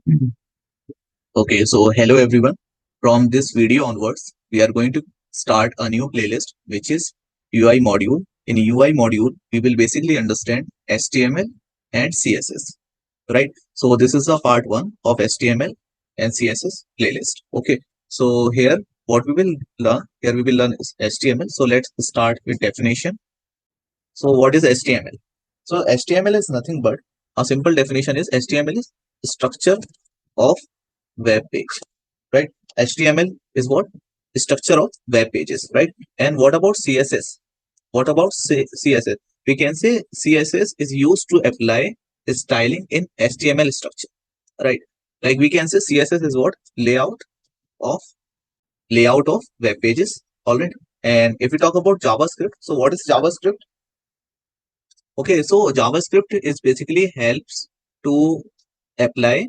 Mhm. Okay, so hello everyone. From this video onwards, we are going to start a new playlist which is UI module. In UI module, we will basically understand HTML and CSS, right? So this is the part one of HTML and CSS playlist. Okay, so here what we will learn, here we will learn is HTML. So let's start with definition. So what is HTML? So HTML is nothing but a simple definition is HTML is structure of web page, right? HTML is what? Structure of web pages, right? And what about CSS? What about CSS? We can say CSS is used to apply styling in HTML structure, right? Like we can say CSS is what? Of layout of web pages, all right? And if we talk about JavaScript, so what is JavaScript? Okay, so JavaScript is basically helps to apply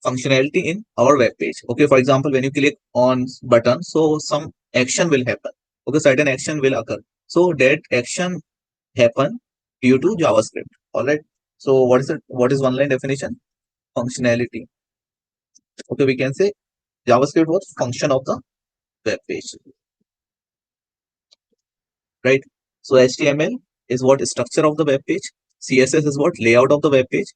functionality in our web page. Okay, for example, when you click on button, so some action will happen. Okay, certain action will occur. So that action happen due to JavaScript. All right. So what is it? What is one line definition? Functionality. Okay, we can say JavaScript was function of the web page, right? So HTML is what is structure of the web page. CSS is what layout of the web page.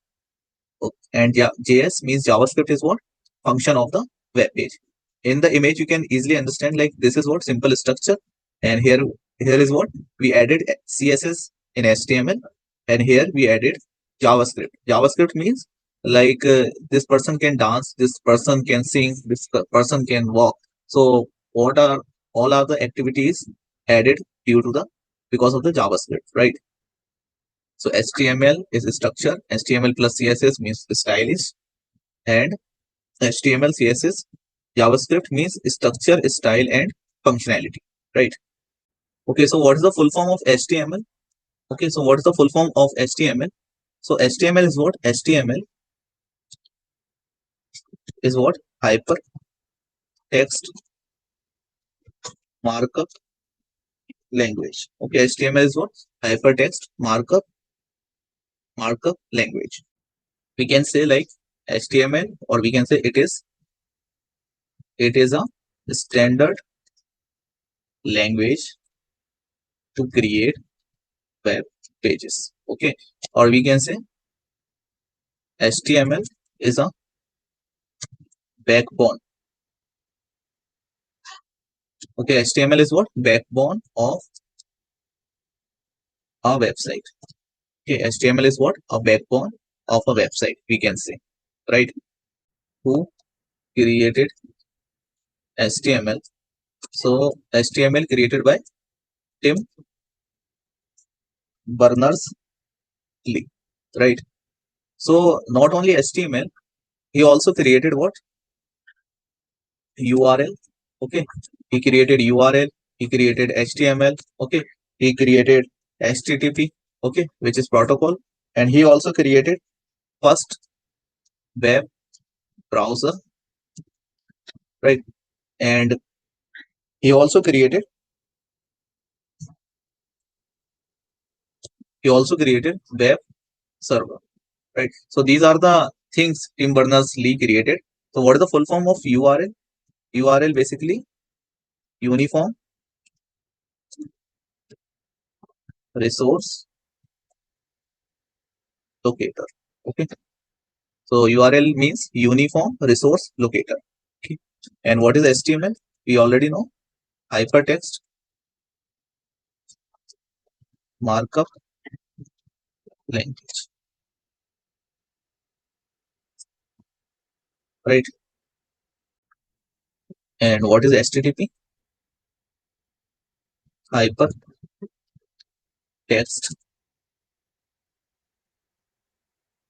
And yeah, JS means JavaScript is what function of the web page. In the image, you can easily understand like this is what simple structure, and here is what we added CSS in HTML, and here we added JavaScript. JavaScript means like this person can dance, this person can sing, this person can walk. So what are all are the activities added due to the because of the JavaScript, right? So HTML is a structure. HTML plus CSS means stylish, and HTML, CSS, JavaScript means structure, style, and functionality, right? Okay, so what is the full form of HTML? Okay, so what is the full form of HTML? So HTML is what? HTML is what? Hypertext markup language. Okay, HTML is what? Hypertext markup language. We can say like HTML, or we can say it is a standard language to create web pages. Okay, or we can say HTML is a backbone. Okay, HTML is what? Backbone of a website. Okay, HTML is what? A backbone of a website, we can say, right? Who created HTML? So HTML created by Tim Berners-Lee, right? So not only HTML, he also created what? URL. Okay, he created URL. He created HTML. Okay, he created HTTP. Okay, which is protocol, and he also created first web browser, right? And he also created web server, right? So these are the things Tim Berners-Lee created. So what is the full form of URL? URL basically uniform resource locator. Okay, so URL means uniform resource locator. Okay, and what is HTML? We already know, hypertext markup language, right? And what is HTTP? Hypertext.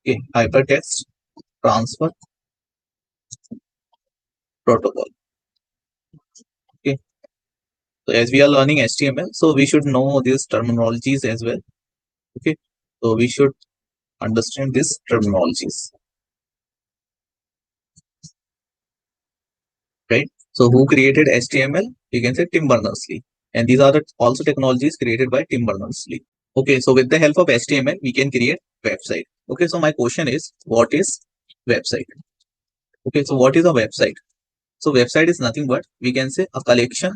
Okay, hypertext transfer protocol. Okay, so as we are learning HTML, so we should know these terminologies as well. Okay, so we should understand these terminologies, right? So who created HTML? You can say Tim Berners-Lee, and these are also technologies created by Tim Berners-Lee. Okay, so with the help of HTML, we can create website. Okay, so my question is, what is website? Okay, so what is a website? So website is nothing but we can say a collection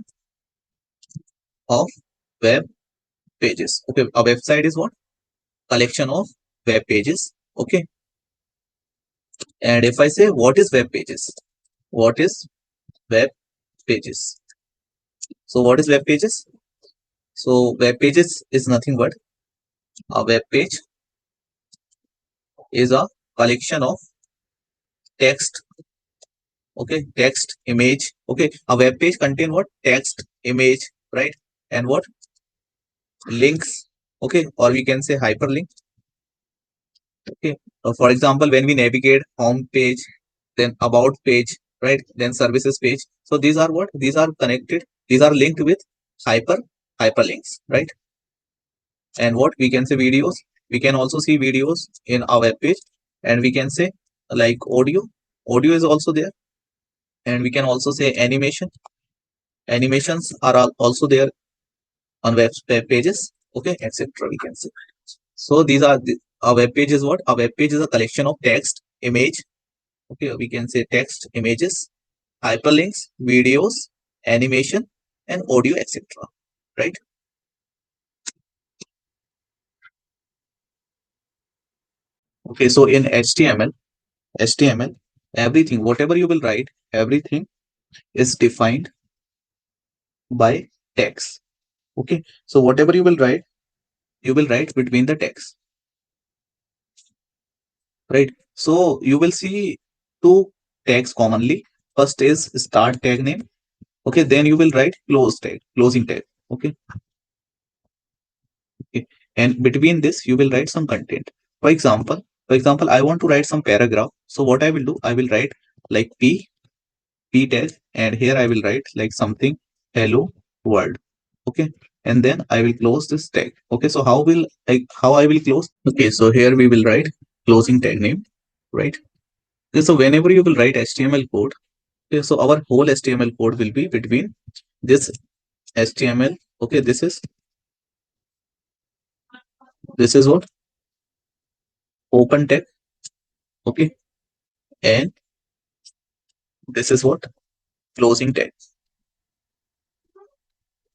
of web pages. Okay, a website is what? Collection of web pages. Okay, and if I say what is web pages? What is web pages? So what is web pages? So web pages is nothing but a web page is a collection of text. Okay, text, image. Okay, a web page contain what? Text, image, right? And what? Links. Okay, or we can say hyperlink. Okay, for example, when we navigate home page, then about page, right? Then services page. So these are what? These are connected. These are linked with hyperlinks, right? And what we can say videos. We can also see videos in our web page, and we can say like audio. Audio is also there, and we can also say animation. Animations are also there on web pages. Okay, etc. We can say. So these are a web page is what? A web page is a collection of text, image. Okay, we can say text, images, hyperlinks, videos, animation, and audio, etc. Right? Okay, so in HTML, everything, whatever you will write, everything is defined by text. Okay, so whatever you will write between the text. Right? So you will see two tags commonly. First is start tag name. Okay, then you will write close tag, closing tag. Okay. Okay. And between this, you will write some content. For example, I want to write some paragraph. So what I will do, I will write like P tag, and here I will write like something hello world. Okay. And then I will close this tag. Okay. So how I will close? Okay. So here we will write closing tag name, right? Okay, so whenever you will write HTML code, okay, so our whole HTML code will be between this HTML. Okay, this is what open tag. Okay, and this is what closing tag.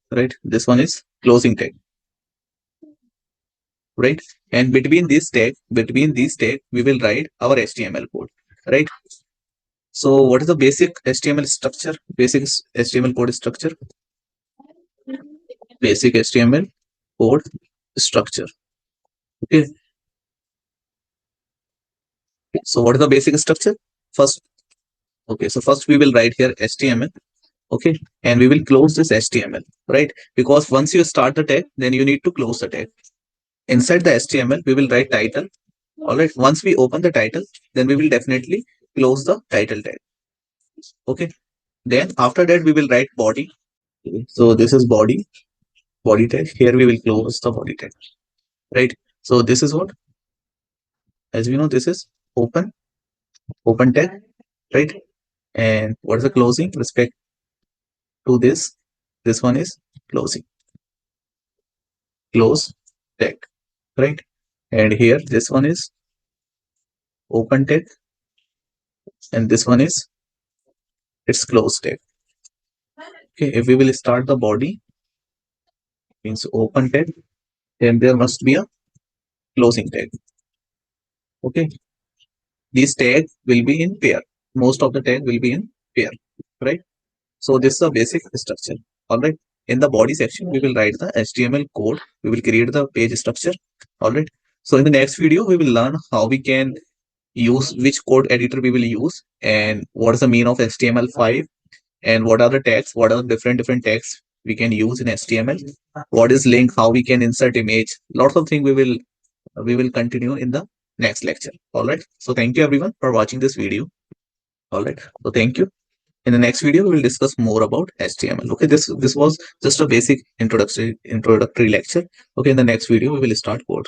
Right, this one is closing tag. Right, and between these tag, we will write our HTML code. Right. So what is the basic HTML structure? Basic HTML code structure. Basic HTML code structure. Okay. So what is the basic structure? First, okay. So first we will write here HTML. Okay, and we will close this HTML, right? Because once you start the tag, then you need to close the tag. Inside the HTML, we will write title. All right. Once we open the title, then we will definitely close the title tag. Okay. Then after that, we will write body. Okay. So this is body tag. Here we will close the body tag, right? So this is what, as we know, this is open tag, right? And what is the closing respect to this? This one is close tag, right? And here this one is open tag, and this one is its close tag. Okay, if we will start the body, means open tag, then there must be a closing tag. Okay, these tags will be in pair. Most of the tag will be in pair, right? So this is a basic structure. All right. In the body section, we will write the HTML code. We will create the page structure. All right. So in the next video, we will learn how we can use which code editor we will use, and what is the mean of HTML5, and what are the tags, what are the different tags we can use in HTML, what is link, how we can insert image. Lots of things we will continue in the next lecture. All right. So thank you everyone for watching this video. All right. So thank you. In the next video, we will discuss more about HTML. Okay, this was just a basic introductory lecture. Okay, in the next video, we will start code.